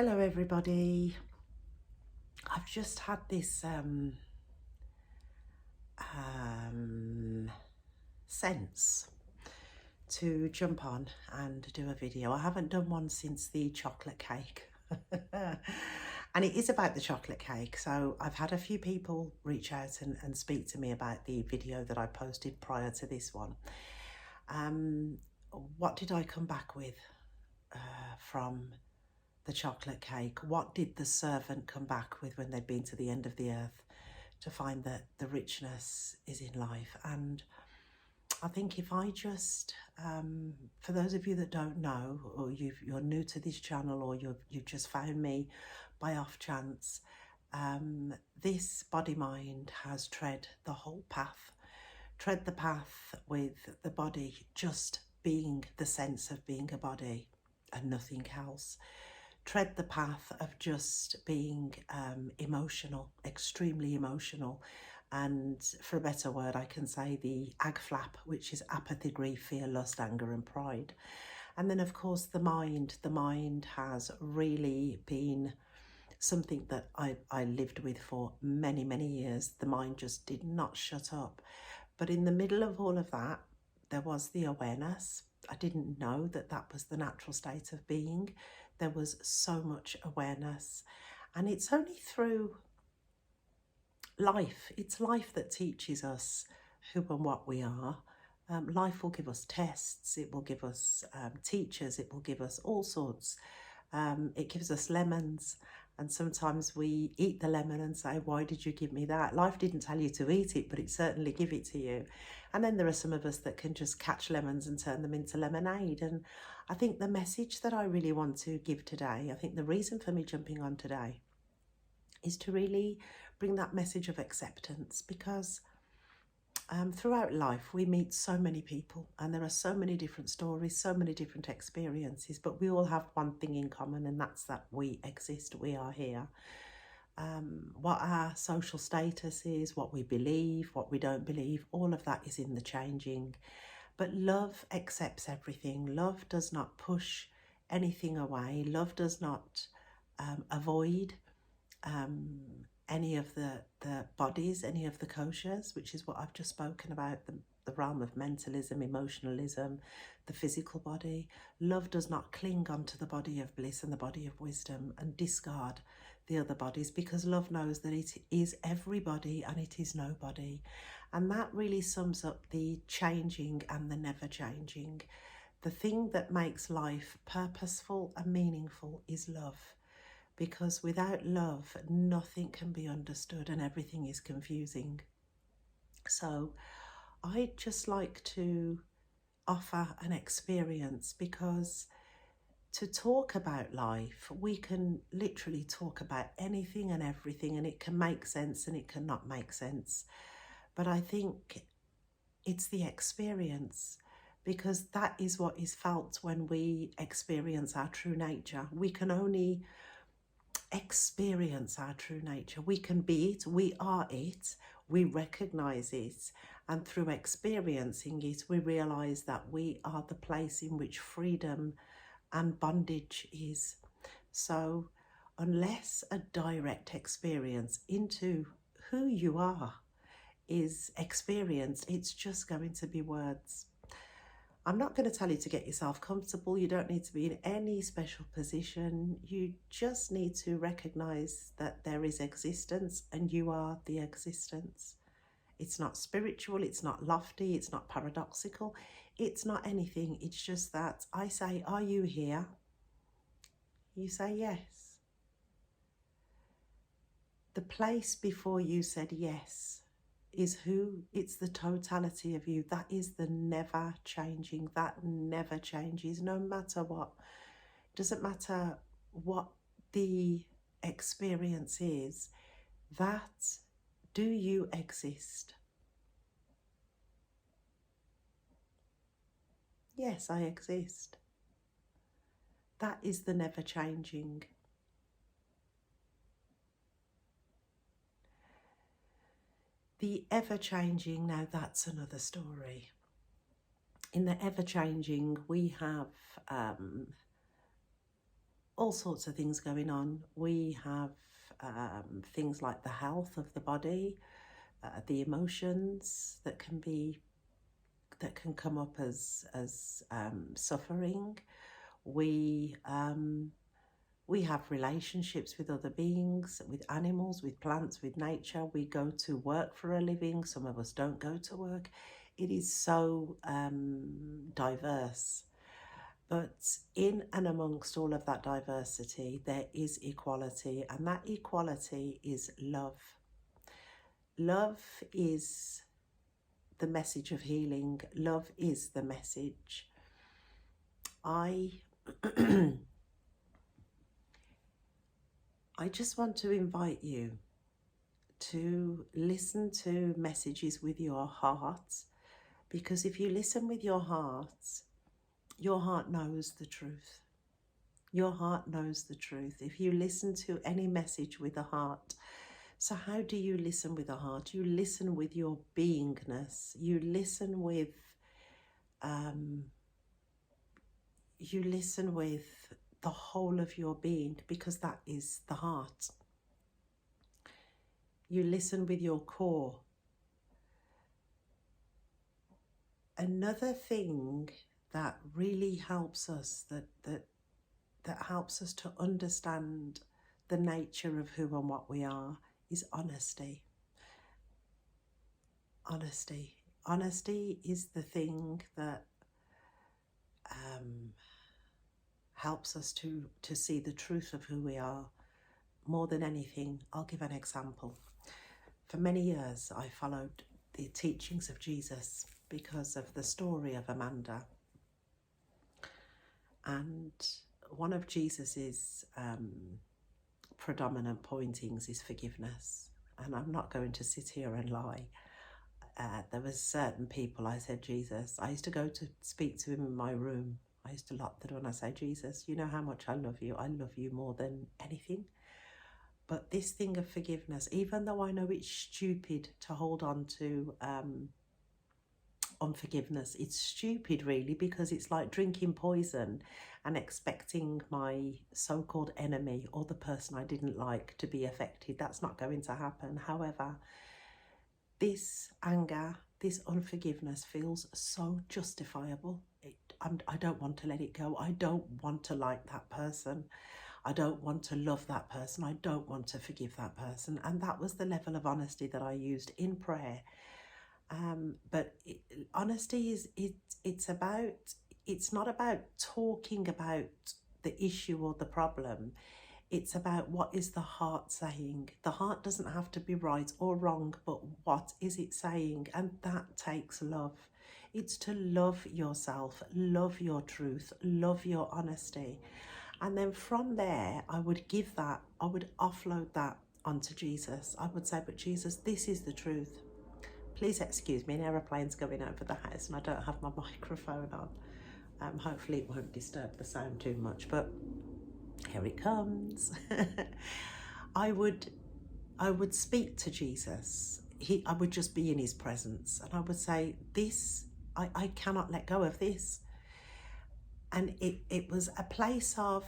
Hello everybody. I've just had this sense to jump on and do a video. I haven't done one since the chocolate cake. And it is about the chocolate cake. So I've had a few people reach out and speak to me about the video that I posted prior to this one. What did I come back with from the chocolate cake? What did the servant come back with when they'd been to the end of the earth to find that the richness is in life? And I think if I just, for those of you that don't know, or you're new to this channel, or you've just found me by off chance, this body mind has tread the whole path. Tread the path with the body just being the sense of being a body and nothing else. Tread the path of just being emotional, extremely emotional. And for a better word, I can say the ag flap, which is apathy, grief, fear, lust, anger, and pride. And then, of course, the mind. The mind has really been something that I lived with for many, many years. The mind just did not shut up. But in the middle of all of that, there was the awareness. I didn't know that that was the natural state of being. There was so much awareness. And it's only through life. It's life that teaches us who and what we are. Life will give us tests. It will give us teachers. It will give us all sorts. It gives us lemons. And sometimes we eat the lemon and say, why did you give me that? Life didn't tell you to eat it, but it certainly gave it to you. And then there are some of us that can just catch lemons and turn them into lemonade. And I think the message that I really want to give today, I think the reason for me jumping on today is to really bring that message of acceptance, because throughout life we meet so many people and there are so many different stories, so many different experiences, but we all have one thing in common, and that's that we exist, we are here. What our social status is, what we believe, what we don't believe, all of that is in the changing. But love accepts everything. Love does not push anything away. Love does not avoid any of the bodies, any of the koshas, which is what I've just spoken about, the realm of mentalism, emotionalism, the physical body. Love does not cling onto the body of bliss and the body of wisdom and discard the other bodies, because love knows that it is everybody and it is nobody. And that really sums up the changing and the never changing. The thing that makes life purposeful and meaningful is love, because without love, nothing can be understood and everything is confusing. So I'd just like to offer an experience, because to talk about life, we can literally talk about anything and everything, and it can make sense and it cannot make sense. But I think it's the experience, because that is what is felt when we experience our true nature. We can only experience our true nature. We can be it, we are it, we recognize it, and through experiencing it, we realize that we are the place in which freedom and bondage is. So unless a direct experience into who you are is experienced, it's just going to be words. I'm not going to tell you to get yourself comfortable. You don't need to be in any special position. You just need to recognize that there is existence and you are the existence. It's not spiritual, it's not lofty, it's not paradoxical, it's not anything. It's just that I say, are you here? You say yes. The place before you said yes is who. It's the totality of you. That is the never changing. That never changes, no matter what. It doesn't matter what the experience is. That, do you exist? Yes, I exist. That is the never changing. The ever-changing, now that's another story. In the ever-changing, we have all sorts of things going on. We have things like the health of the body, the emotions that can come up as suffering. We have relationships with other beings, with animals, with plants, with nature. We go to work for a living. Some of us don't go to work. It is so diverse. But in and amongst all of that diversity, there is equality, and that equality is love. Love is the message of healing. Love is the message. I just want to invite you to listen to messages with your heart, because if you listen with your heart knows the truth. Your heart knows the truth. If you listen to any message with a heart, so how do you listen with a heart? You listen with your beingness. You listen with the whole of your being, because that is the heart. You listen with your core. Another thing that really helps us, that helps us to understand the nature of who and what we are, is honesty. Honesty is the thing that helps us to see the truth of who we are more than anything. I'll give an example. For many years, I followed the teachings of Jesus because of the story of Amanda. And one of Jesus's predominant pointings is forgiveness. And I'm not going to sit here and lie. There was certain people I said, Jesus, I used to go to speak to him in my room. I used to lock the door and I say, Jesus, you know how much I love you. I love you more than anything. But this thing of forgiveness, even though I know it's stupid to hold on to unforgiveness, it's stupid really, because it's like drinking poison and expecting my so-called enemy or the person I didn't like to be affected. That's not going to happen. However, this anger, this unforgiveness feels so justifiable. I don't want to let it go. I don't want to like that person. I don't want to love that person. I don't want to forgive that person. And that was the level of honesty that I used in prayer. But honesty is, it's not about talking about the issue or the problem. It's about what is the heart saying. The heart doesn't have to be right or wrong, but what is it saying? And that takes love. It's to love yourself, love your truth, love your honesty. And then from there, I would offload that onto Jesus. I would say, but Jesus, this is the truth. Please excuse me, an aeroplane's going over the house and I don't have my microphone on. Hopefully it won't disturb the sound too much, but here it comes. I would speak to Jesus. I would just be in his presence and I would say, I cannot let go of this. And it was a place of,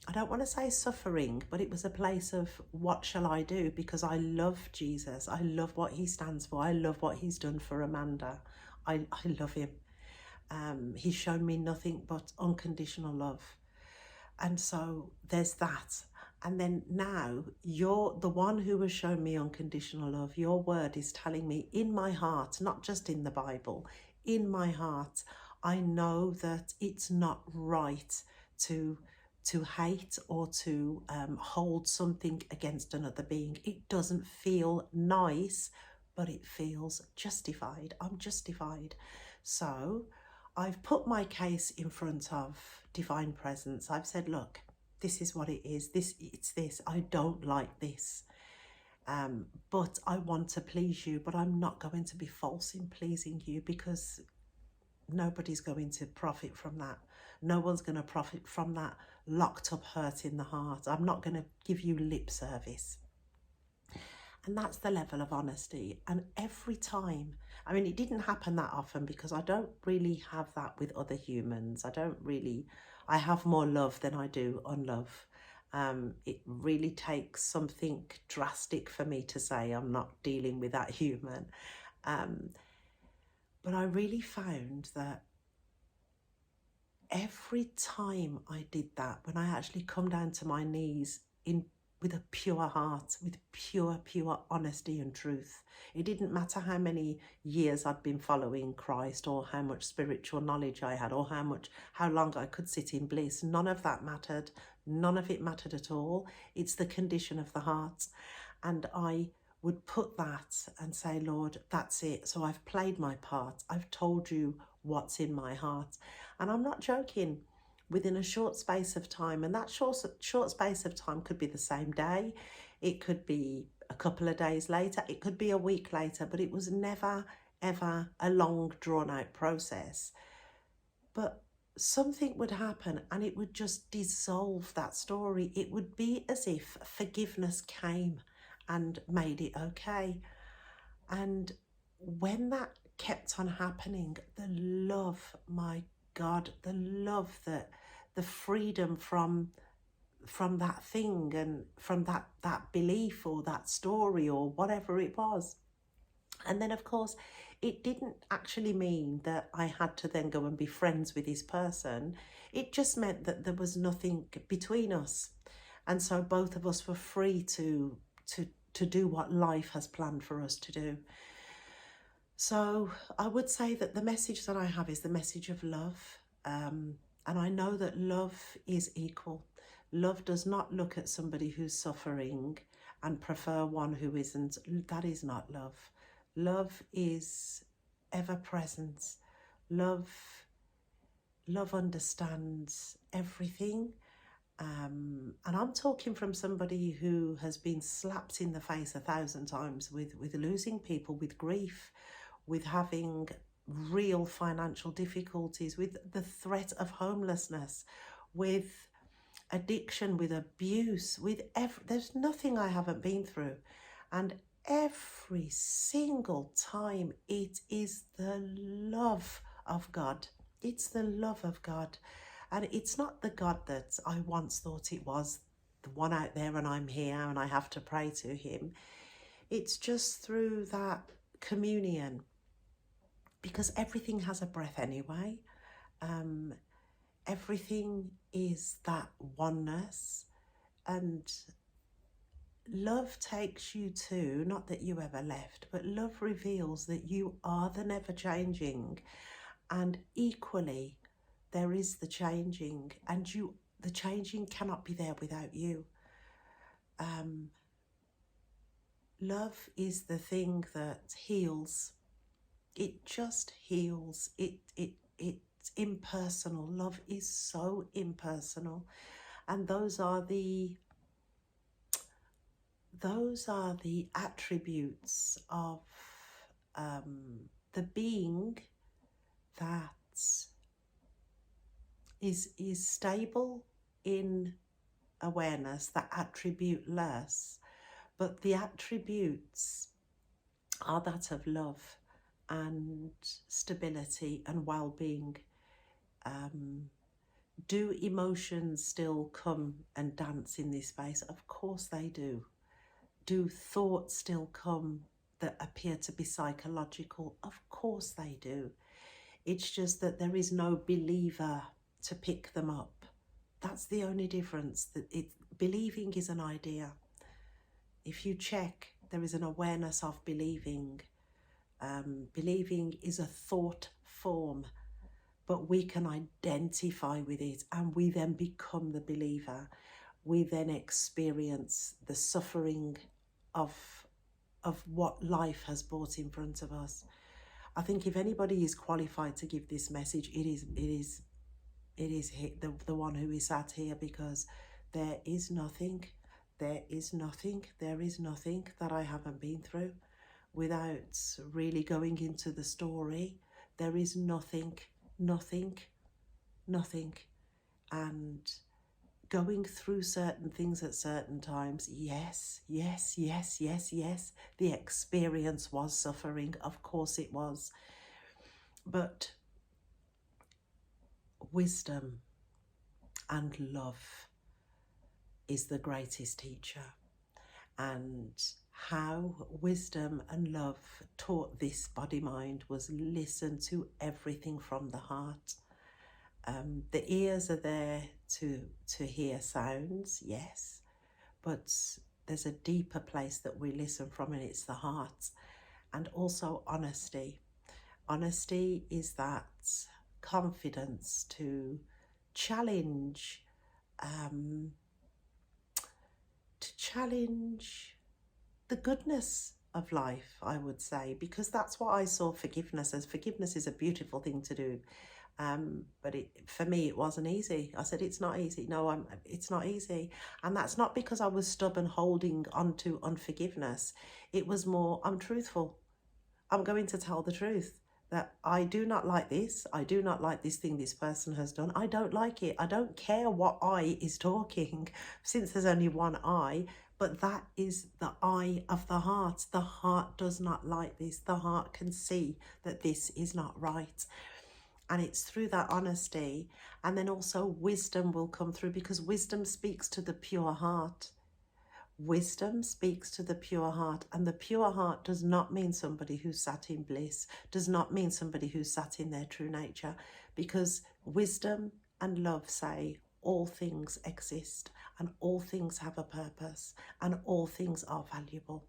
I don't want to say suffering, but it was a place of what shall I do? Because I love Jesus. I love what he stands for. I love what he's done for Amanda. I love him. He's shown me nothing but unconditional love. And so there's that. And then now you're the one who has shown me unconditional love. Your word is telling me in my heart, not just in the Bible, in my heart, I know that it's not right to hate or to hold something against another being. It doesn't feel nice, but it feels justified. I'm justified. So I've put my case in front of divine presence. I've said, look, this is what it is. It's this. I don't like this. But I want to please you, but I'm not going to be false in pleasing you, because nobody's going to profit from that. No one's going to profit from that locked up hurt in the heart. I'm not going to give you lip service. And that's the level of honesty. And every time, I mean, it didn't happen that often because I don't really have that with other humans. I have more love than I do unlove. It really takes something drastic for me to say I'm not dealing with that human. But I really found that every time I did that, when I actually come down to my knees with a pure heart, with pure honesty and truth, it didn't matter how many years I'd been following Christ, or how much spiritual knowledge I had, or how long I could sit in bliss. None of that mattered. None of it mattered at all. It's the condition of the heart. And I would put that and say, Lord, that's it. So I've played my part. I've told you what's in my heart. And I'm not joking. Within a short space of time, and that short space of time could be the same day, it could be a couple of days later, it could be a week later, but it was never, ever a long, drawn-out process. But something would happen and it would just dissolve that story. It would be as if forgiveness came and made it okay. And when that kept on happening, the love, my God, the love, that the freedom from that thing, and from that belief or that story or whatever it was. And then, of course, it didn't actually mean that I had to then go and be friends with this person. It just meant that there was nothing between us. And so both of us were free to do what life has planned for us to do. So I would say that the message that I have is the message of love. And I know that love is equal. Love does not look at somebody who's suffering and prefer one who isn't. That is not love. Love is ever present. Love understands everything. And I'm talking from somebody who has been slapped in the face 1,000 times with losing people, with grief, with having real financial difficulties, with the threat of homelessness, with addiction, with abuse, there's nothing I haven't been through. And every single time it is the love of God. It's the love of God. And it's not the God that I once thought it was, the one out there and I'm here and I have to pray to him. It's just through that communion, because everything has a breath anyway. Everything is that oneness, and love takes you to, not that you ever left, but love reveals that you are the never changing, and equally there is the changing, and the changing cannot be there without you. Love is the thing that heals. It just heals. It's impersonal. Love is so impersonal. And those are the attributes of the being that is stable in awareness, that attribute-less, but the attributes are that of love and stability and well-being. Do emotions still come and dance in this space? Of course they do. Do thoughts still come that appear to be psychological? Of course they do. It's just that there is no believer to pick them up. That's the only difference. Believing is an idea. If you check, there is an awareness of believing. Believing is a thought form, but we can identify with it and we then become the believer. We then experience the suffering of what life has brought in front of us. I think if anybody is qualified to give this message, it is the one who is sat here, because there is nothing that I haven't been through. Without really going into the story, there is nothing. And going through certain things at certain times, yes, the experience was suffering, of course it was. But wisdom and love is the greatest teacher. And how wisdom and love taught this body mind was listen to everything from the heart. The ears are there to hear sounds, yes, but there's a deeper place that we listen from, and it's the heart. And also honesty. Honesty is that confidence to challenge, the goodness of life, I would say, because that's what I saw forgiveness as. Forgiveness is a beautiful thing to do. But for me, it wasn't easy. I said, it's not easy. No, it's not easy. And that's not because I was stubborn holding on to unforgiveness. It was more, I'm truthful. I'm going to tell the truth that I do not like this. I do not like this thing this person has done. I don't like it. I don't care what I is talking, since there's only one I, but that is the eye of the heart. The heart does not like this. The heart can see that this is not right. And it's through that honesty, and then also wisdom will come through, because wisdom speaks to the pure heart. Wisdom speaks to the pure heart, and the pure heart does not mean somebody who's sat in bliss, does not mean somebody who's sat in their true nature, because wisdom and love say all things exist and all things have a purpose and all things are valuable.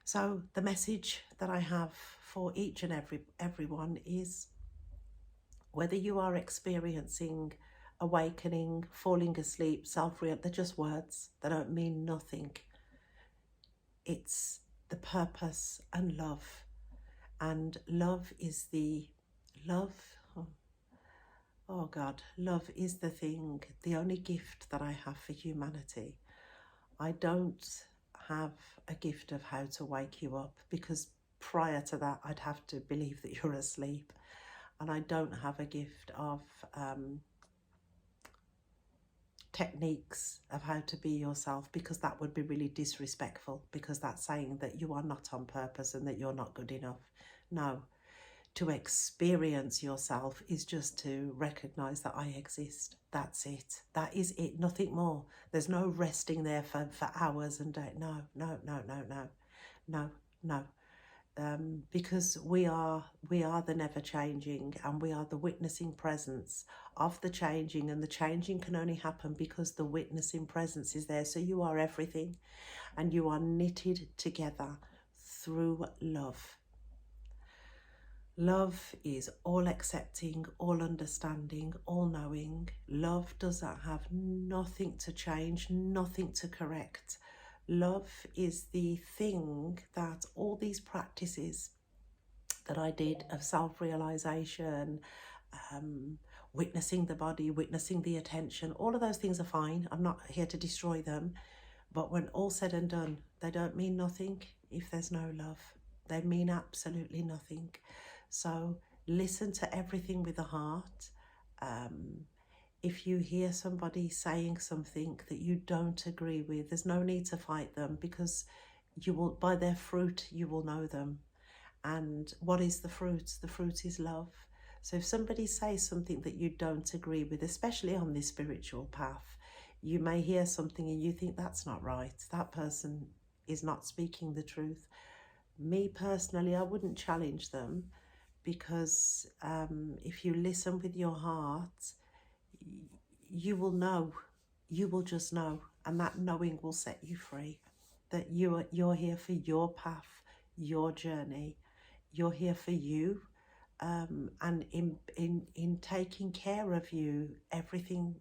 So the message that I have for each and everyone is, whether you are experiencing awakening, falling asleep, self-real, they're just words. They don't mean nothing. It's the purpose and love. And love is the love. Oh God, love is the thing, the only gift that I have for humanity. I don't have a gift of how to wake you up, because prior to that, I'd have to believe that you're asleep. And I don't have a gift of techniques of how to be yourself, because that would be really disrespectful, because that's saying that you are not on purpose and that you're not good enough. No, to experience yourself is just to recognize that I exist. That's it. That is it. Nothing more. There's no resting there for hours and days. No, no, no, no, no, no, no. Because we are the never changing, and we are the witnessing presence of the changing, and the changing can only happen because the witnessing presence is there. So you are everything, and you are knitted together through love. Love is all accepting, all understanding, all knowing. Love doesn't have nothing to change, nothing to correct. Love is the thing that all these practices that I did of self-realization, witnessing the body, witnessing the attention, all of those things are fine. I'm not here to destroy them. But when all said and done, they don't mean nothing if there's no love. They mean absolutely nothing. So listen to everything with the heart. If you hear somebody saying something that you don't agree with, there's no need to fight them, because you will, by their fruit, you will know them. And what is the fruit? The fruit is love. So if somebody says something that you don't agree with, especially on this spiritual path, you may hear something and you think that's not right. That person is not speaking the truth. Me personally, I wouldn't challenge them, because if you listen with your heart, you will know. You will just know, and that knowing will set you free. That you're here for your path, your journey. You're here for you, and in taking care of you, everything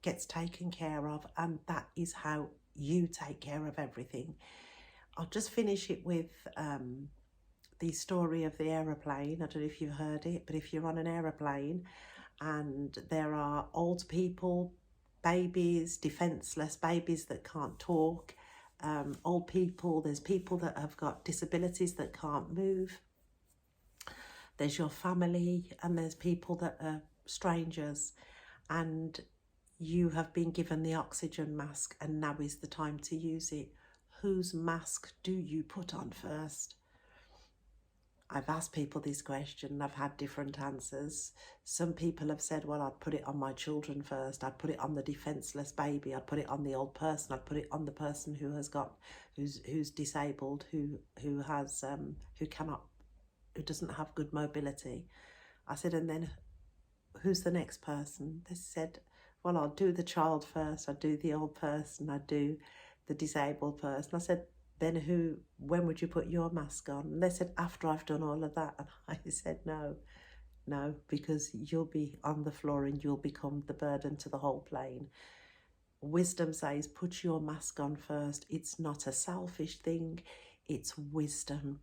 gets taken care of, and that is how you take care of everything. I'll just finish it with the story of the aeroplane. I don't know if you've heard it, but if you're on an aeroplane and there are old people, babies, defenseless babies that can't talk, old people, there's people that have got disabilities that can't move, there's your family, and there's people that are strangers, and you have been given the oxygen mask, and now is the time to use it. Whose mask do you put on first? I've asked people this question and I've had different answers. Some people have said, well, I'd put it on my children first. I'd put it on the defenseless baby. I'd put it on the old person. I'd put it on the person who has got, who's disabled, who has, who cannot, who doesn't have good mobility. I said, and then who's the next person? They said, well, I'll do the child first. I'd do the old person. I'd do the disabled person. I said, then who, when would you put your mask on? And they said, after I've done all of that. And I said, no, because you'll be on the floor and you'll become the burden to the whole plane. Wisdom says, put your mask on first. It's not a selfish thing. It's wisdom.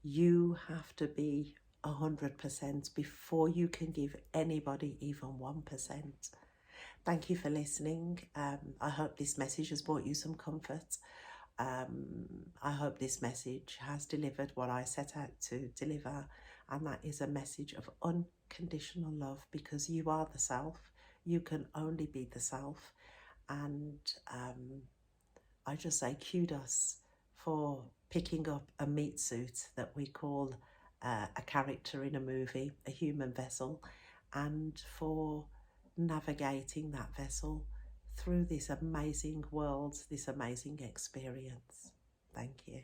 You have to be 100% before you can give anybody even 1%. Thank you for listening. I hope this message has brought you some comfort. I hope this message has delivered what I set out to deliver, and that is a message of unconditional love, because you are the self. You can only be the self. And I just say kudos for picking up a meat suit that we call a character in a movie, a human vessel, and for navigating that vessel through this amazing world, this amazing experience. Thank you.